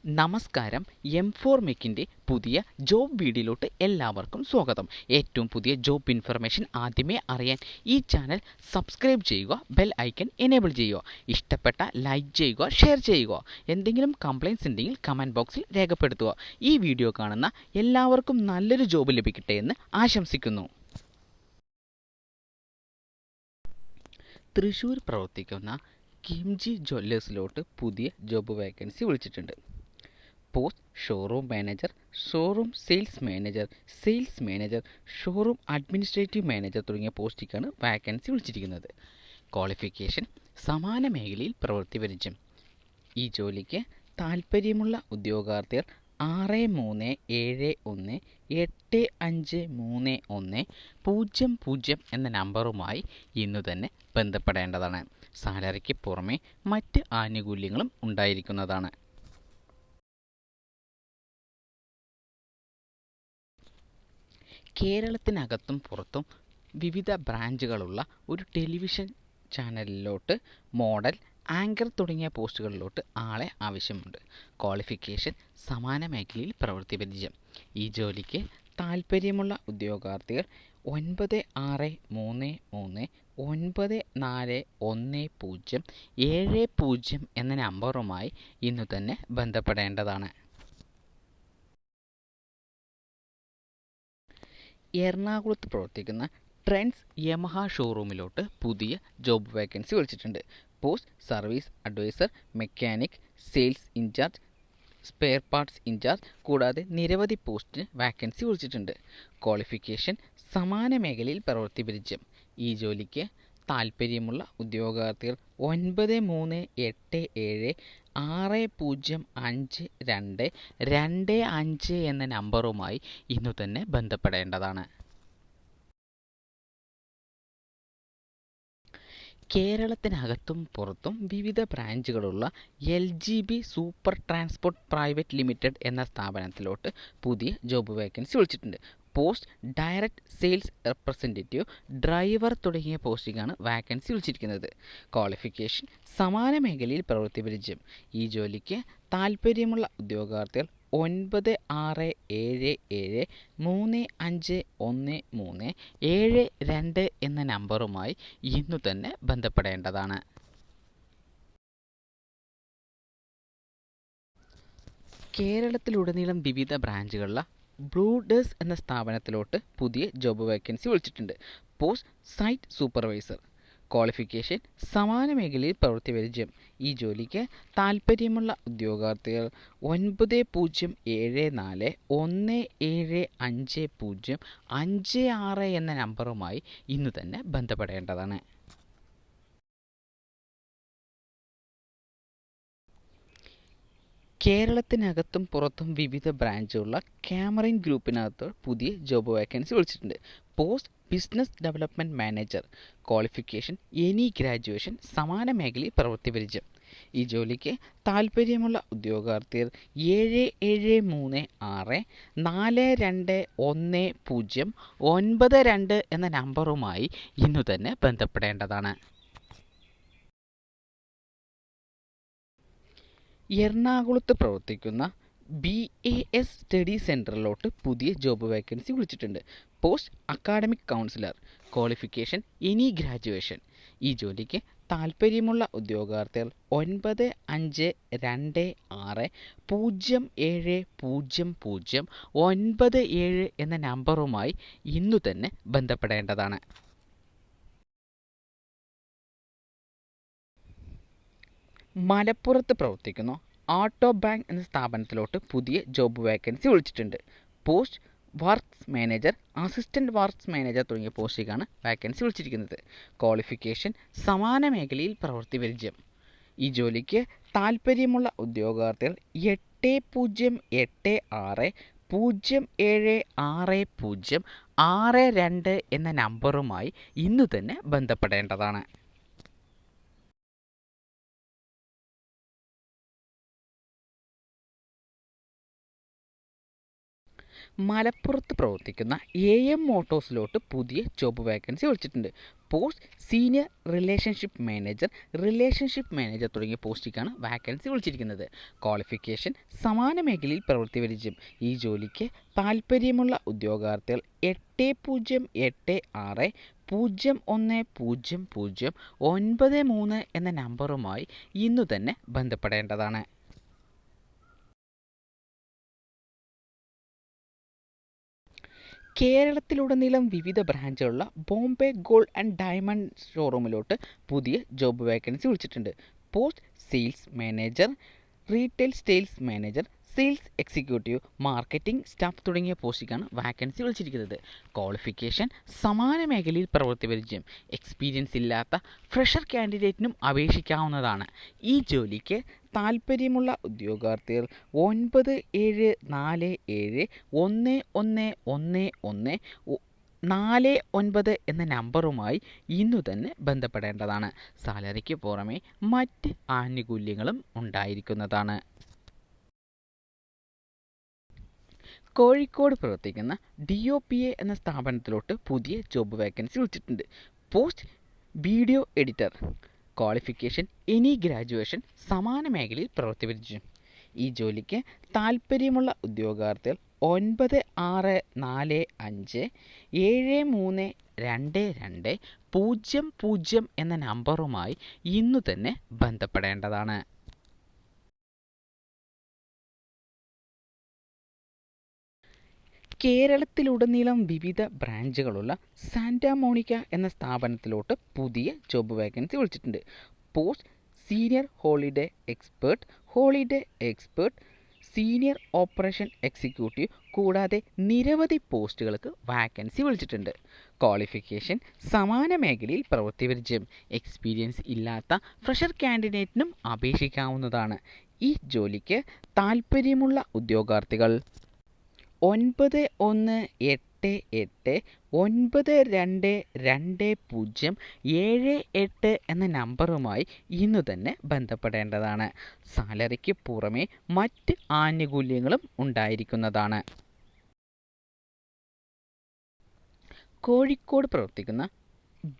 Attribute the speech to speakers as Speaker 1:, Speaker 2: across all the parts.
Speaker 1: നമസ്കാരം. M4 മെക്കിൻ്റെ പുതിയ job വീഡിയോയിലോട്ട് എല്ലാവർക്കും സ്വാഗതം. ഏറ്റവും പുതിയ ജോബ് ഇൻഫർമേഷൻ ആദ്യമേ അറിയാൻ ഈ ചാനൽ സബ്സ്ക്രൈബ് ചെയ്യുക, ബെൽ ഐക്കൺ എനേബിൾ ചെയ്യുക. ഇഷ്ടപ്പെട്ട ലൈക്ക് ചെയ്യുക, ഷെയർ ചെയ്യുക. എന്തെങ്കിലും കംപ്ലയിൻസ് ഉണ്ടെങ്കിൽ കമൻറ്റ് ബോക്സിൽ രേഖപ്പെടുത്തുക. ഈ വീഡിയോ കാണുന്ന എല്ലാവർക്കും നല്ലൊരു ജോബ് ലഭിക്കട്ടെ എന്ന് ആശംസിക്കുന്നു. തൃശ്ശൂർ പ്രവർത്തിക്കുന്ന കിംജി ജ്വല്ലേഴ്സിലോട്ട് പുതിയ ജോബ് വേക്കൻസി വിളിച്ചിട്ടുണ്ട്. Post showroom manager, showroom sales manager, sales manager, showroom administrative manager തുടങ്ങിയ പോസ്റ്റിലേക്കാണ് വാക്കൻസി വിളിച്ചിരിക്കുന്നത്. ക്വാളിഫിക്കേഷൻ സമാന മേഖലയിൽ പ്രവൃത്തി പരിചയം. ഈ ജോലിക്ക് താൽപ്പര്യമുള്ള ഉദ്യോഗാർത്ഥികൾ 6371853100 എന്ന നമ്പറുമായി ഇന്നു തന്നെ ബന്ധപ്പെടേണ്ടതാണ്. സാലറിക്ക് പുറമെ മറ്റ് ആനുകൂല്യങ്ങളും ഉണ്ടായിരിക്കുന്നതാണ്. കേരളത്തിനകത്തും പുറത്തും വിവിധ ബ്രാഞ്ചുകളുള്ള ഒരു ടെലിവിഷൻ ചാനലിലോട്ട് മോഡൽ, ആങ്കർ തുടങ്ങിയ പോസ്റ്റുകളിലോട്ട് ആളെ ആവശ്യമുണ്ട്. ക്വാളിഫിക്കേഷൻ സമാന മേഖലയിൽ പ്രവൃത്തി പരിചയം. ഈ ജോലിക്ക് താൽപ്പര്യമുള്ള ഉദ്യോഗാർത്ഥികൾ 9633941070 എന്ന നമ്പറുമായി ഇന്നു തന്നെ ബന്ധപ്പെടേണ്ടതാണ്. എറണാകുളത്ത് പ്രവർത്തിക്കുന്ന ട്രെൻഡ്സ് യമഹ ഷോറൂമിലോട്ട് പുതിയ ജോബ് വേക്കൻസി വിളിച്ചിട്ടുണ്ട്. Post service advisor, mechanic, sales incharge, spare parts incharge കൂടാതെ നിരവധി പോസ്റ്റിന് വാക്കൻസി വിളിച്ചിട്ടുണ്ട്. ക്വാളിഫിക്കേഷൻ സമാന മേഖലയിൽ പ്രവൃത്തി പരിചയം. ഈ ജോലിക്ക് താൽപ്പര്യമുള്ള ഉദ്യോഗാർത്ഥികൾ 9387605225 എന്ന നമ്പറുമായി ഇന്നു തന്നെ ബന്ധപ്പെടേണ്ടതാണ്. കേരളത്തിനകത്തും പുറത്തും വിവിധ ബ്രാഞ്ചുകളുള്ള LGB super transport private limited എന്ന സ്ഥാപനത്തിലോട്ട് പുതിയ ജോബ് വേക്കൻസി വിളിച്ചിട്ടുണ്ട്. Post direct sales representative, driver തുടങ്ങിയ പോസ്റ്റിംഗാണ് വാക്കൻസി വിളിച്ചിരിക്കുന്നത്. ക്വാളിഫിക്കേഷൻ സമാന മേഖലയിൽ പ്രവൃത്തി പരിചയം. ഈ ജോലിക്ക് താൽപ്പര്യമുള്ള ഉദ്യോഗാർത്ഥികൾ 9677351372 എന്ന നമ്പറുമായി ഇന്നു തന്നെ ബന്ധപ്പെടേണ്ടതാണ്. കേരളത്തിലുടനീളം വിവിധ ബ്രാഞ്ചുകളുള്ള ബ്ലൂഡേഴ്സ് എന്ന സ്ഥാപനത്തിലോട്ട് പുതിയ ജോബ് വേക്കൻസി വിളിച്ചിട്ടുണ്ട്. Post site supervisor. ക്വാളിഫിക്കേഷൻ സമാന മേഖലയിൽ പ്രവൃത്തി പരിചയം. ഈ ജോലിക്ക് താൽപ്പര്യമുള്ള ഉദ്യോഗാർത്ഥികൾ 9074175056 എന്ന നമ്പറുമായി ഇന്നു തന്നെ ബന്ധപ്പെടേണ്ടതാണ്. കേരളത്തിനകത്തും പുറത്തും വിവിധ ബ്രാഞ്ചുള്ള ക്യാമറിൻ ഗ്രൂപ്പിനകത്ത് പുതിയ ജോബ് വേക്കൻസി വിളിച്ചിട്ടുണ്ട്. Post business development manager. Qualification any graduation, സമാന മേഖലയിൽ പ്രവൃത്തി പരിചയം. ഈ ജോലിക്ക് താൽപ്പര്യമുള്ള ഉദ്യോഗാർത്ഥികൾ 7736421092 എന്ന നമ്പറുമായി ഇന്നു തന്നെ ബന്ധപ്പെടേണ്ടതാണ്. എറണാകുളത്ത് പ്രവർത്തിക്കുന്ന BAS സ്റ്റഡി സെൻറ്ററിലോട്ട് പുതിയ ജോബ് വേക്കൻസി വിളിച്ചിട്ടുണ്ട്. Post academic councillor. Qualification any graduation. ഈ ജോലിക്ക് താൽപ്പര്യമുള്ള ഉദ്യോഗാർത്ഥികൾ 9526070097 എന്ന നമ്പറുമായി ഇന്നു തന്നെ ബന്ധപ്പെടേണ്ടതാണ്. മലപ്പുറത്ത് പ്രവർത്തിക്കുന്ന ആട്ടോ ബാങ്ക് എന്ന സ്ഥാപനത്തിലോട്ട് പുതിയ ജോബ് വേക്കൻസി വിളിച്ചിട്ടുണ്ട്. Post works manager, assistant works manager തുടങ്ങിയ പോസ്റ്റിലേക്കാണ് വാക്കൻസി വിളിച്ചിരിക്കുന്നത്. ക്വാളിഫിക്കേഷൻ സമാന മേഖലയിൽ പ്രവൃത്തി പരിചയം. ഈ ജോലിക്ക് താൽപ്പര്യമുള്ള ഉദ്യോഗാർത്ഥികൾ 8086076062 എന്ന നമ്പറുമായി ഇന്നു തന്നെ ബന്ധപ്പെടേണ്ടതാണ്. മലപ്പുറത്ത് പ്രവർത്തിക്കുന്ന AM മോട്ടോഴ്സിലോട്ട് പുതിയ ജോബ് വേക്കൻസി വിളിച്ചിട്ടുണ്ട്. പോസ്റ്റ് സീനിയർ റിലേഷൻഷിപ്പ് മാനേജർ തുടങ്ങിയ പോസ്റ്റിലേക്കാണ് വാക്കൻസി വിളിച്ചിരിക്കുന്നത്. ക്വാളിഫിക്കേഷൻ സമാന മേഖലയിൽ പ്രവൃത്തി പരിചയം. ഈ ജോലിക്ക് താൽപ്പര്യമുള്ള ഉദ്യോഗാർത്ഥികൾ 8086010093 എന്ന നമ്പറുമായി ഇന്നു തന്നെ ബന്ധപ്പെടേണ്ടതാണ്. കേരളത്തിലുടനീളം വിവിധ ബ്രാഞ്ചുകളുള്ള ബോംബെ ഗോൾഡ് ആൻഡ് ഡയമണ്ട് ഷോറൂമിലോട്ട് പുതിയ ജോബ് വേക്കൻസി വിളിച്ചിട്ടുണ്ട്. Post sales manager, retail sales manager, sales executive, marketing staff തുടങ്ങിയ പോസ്റ്റിലേക്കാണ് വാക്കൻസി വിളിച്ചിരിക്കുന്നത്. ക്വാളിഫിക്കേഷൻ സമാന മേഖലയിൽ പ്രവൃത്തി പരിചയം. എക്സ്പീരിയൻസ് ഇല്ലാത്ത ഫ്രഷർ കാൻഡിഡേറ്റിനും അപേക്ഷിക്കാവുന്നതാണ്. ഈ ജോലിക്ക് താൽപ്പര്യമുള്ള ഉദ്യോഗാർത്ഥികൾ 9774111149 എന്ന നമ്പറുമായി ഇന്നു തന്നെ ബന്ധപ്പെടേണ്ടതാണ്. സാലറിക്ക് പുറമെ മറ്റ് ആനുകൂല്യങ്ങളും ഉണ്ടായിരിക്കുന്നതാണ്. കോഴിക്കോട് പ്രവർത്തിക്കുന്ന DOPA എന്ന സ്ഥാപനത്തിലോട്ട് പുതിയ ജോബ് വേക്കൻസി വിളിച്ചിട്ടുണ്ട്. Post video editor. Qualification any graduation, സമാന മേഖലയിൽ പ്രവൃത്തി പരിചയം. ഈ ജോലിക്ക് താൽപ്പര്യമുള്ള ഉദ്യോഗാർത്ഥികൾ 9645732200 എന്ന നമ്പറുമായി ഇന്നു തന്നെ ബന്ധപ്പെടേണ്ടതാണ്. കേരളത്തിലുടനീളം വിവിധ ബ്രാഞ്ചുകളുള്ള സാന്റാ മോണിക്ക എന്ന സ്ഥാപനത്തിലോട്ട് പുതിയ ജോബ് വേക്കൻസി വിളിച്ചിട്ടുണ്ട്. Post senior holiday expert, senior operation executive കൂടാതെ നിരവധി പോസ്റ്റുകൾക്ക് വാക്കൻസി വിളിച്ചിട്ടുണ്ട്. ക്വാളിഫിക്കേഷൻ സമാന മേഖലയിൽ പ്രവൃത്തി പരിചയം. എക്സ്പീരിയൻസ് ഇല്ലാത്ത ഫ്രഷർ കാൻഡിഡേറ്റിനും അപേക്ഷിക്കാവുന്നതാണ്. ഈ ജോലിക്ക് താൽപ്പര്യമുള്ള ഉദ്യോഗാർത്ഥികൾ 9188922078 എന്ന നമ്പറുമായി ഇന്നു തന്നെ ബന്ധപ്പെടേണ്ടതാണ്. സാലറിക്ക് പുറമെ മറ്റ് ആനുകൂല്യങ്ങളും ഉണ്ടായിരിക്കുന്നതാണ്. കോഴിക്കോട് പ്രവർത്തിക്കുന്ന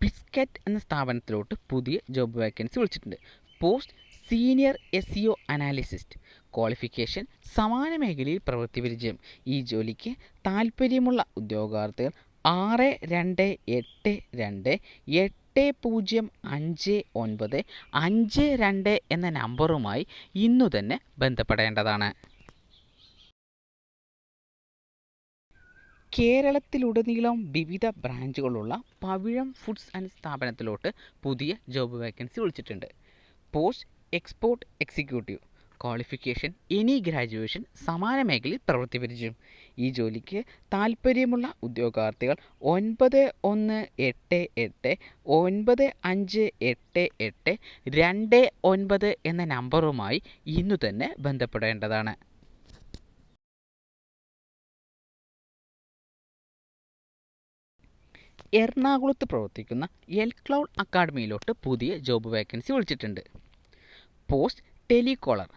Speaker 1: ബിസ്ക്കറ്റ് എന്ന സ്ഥാപനത്തിലോട്ട് പുതിയ ജോബ് വേക്കൻസി വിളിച്ചിട്ടുണ്ട്. Post senior SEO analyst. Qualification സമാന മേഖലയിൽ പ്രവൃത്തി പരിചയം. ഈ ജോലിക്ക് താൽപ്പര്യമുള്ള ഉദ്യോഗാർത്ഥികൾ 6228059552 എന്ന നമ്പറുമായി ഇന്നു തന്നെ ബന്ധപ്പെടേണ്ടതാണ്. കേരളത്തിലുടനീളം വിവിധ ബ്രാഞ്ചുകളുള്ള പവിഴം ഫുഡ്സ് ആൻഡ് സ്ഥാപനത്തിലോട്ട് പുതിയ ജോബ് വേക്കൻസി വിളിച്ചിട്ടുണ്ട്. Post export executive. Qualification any graduation, സമാന മേഖലയിൽ പ്രവൃത്തി പരിചയം. ഈ ജോലിക്ക് താൽപ്പര്യമുള്ള ഉദ്യോഗാർത്ഥികൾ 9188958829 എന്ന നമ്പറുമായി ഇന്നു തന്നെ ബന്ധപ്പെടേണ്ടതാണ്. എറണാകുളത്ത് പ്രവർത്തിക്കുന്ന എൽക്ലൗഡ് അക്കാഡമിയിലോട്ട് പുതിയ ജോബ് വേക്കൻസി വിളിച്ചിട്ടുണ്ട്. Post telecaller.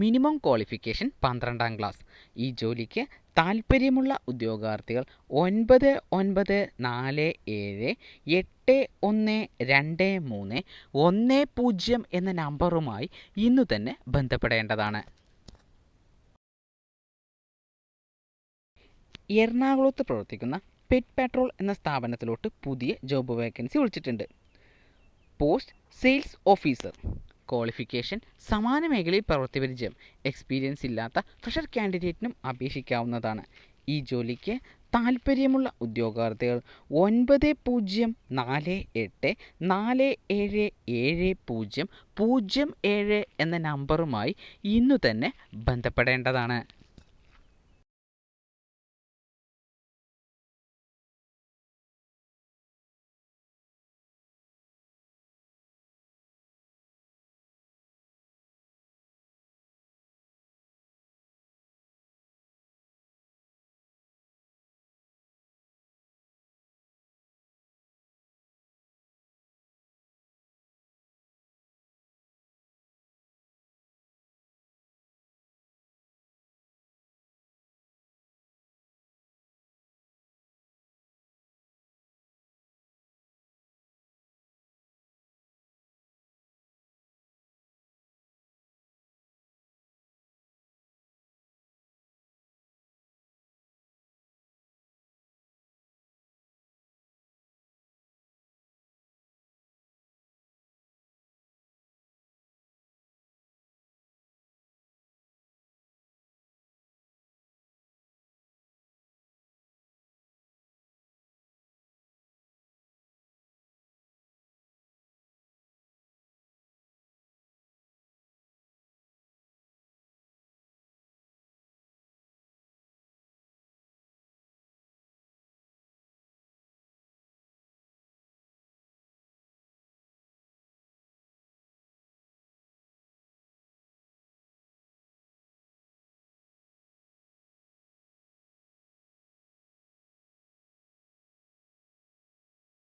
Speaker 1: Minimum qualification 12ാം class. ഈ ജോലിക്ക് താൽപ്പര്യമുള്ള ഉദ്യോഗാർത്ഥികൾ 9947812310 എന്ന നമ്പറുമായി ഇന്നു തന്നെ ബന്ധപ്പെടേണ്ടതാണ്. എറണാകുളത്ത് പ്രവർത്തിക്കുന്ന പെറ്റ് പെട്രോൾ എന്ന സ്ഥാപനത്തിലോട്ട് പുതിയ ജോബ് വേക്കൻസി വിളിച്ചിട്ടുണ്ട്. Post sales officer. ക്വാളിഫിക്കേഷൻ സമാന മേഖലയിൽ പ്രവൃത്തി പരിചയം. എക്സ്പീരിയൻസ് ഇല്ലാത്ത ഫ്രഷർ കാൻഡിഡേറ്റിനും അപേക്ഷിക്കാവുന്നതാണ്. ഈ ജോലിക്ക് താൽപ്പര്യമുള്ള ഉദ്യോഗാർത്ഥികൾ 9048477007 എന്ന നമ്പറുമായി ഇന്നു തന്നെ ബന്ധപ്പെടേണ്ടതാണ്.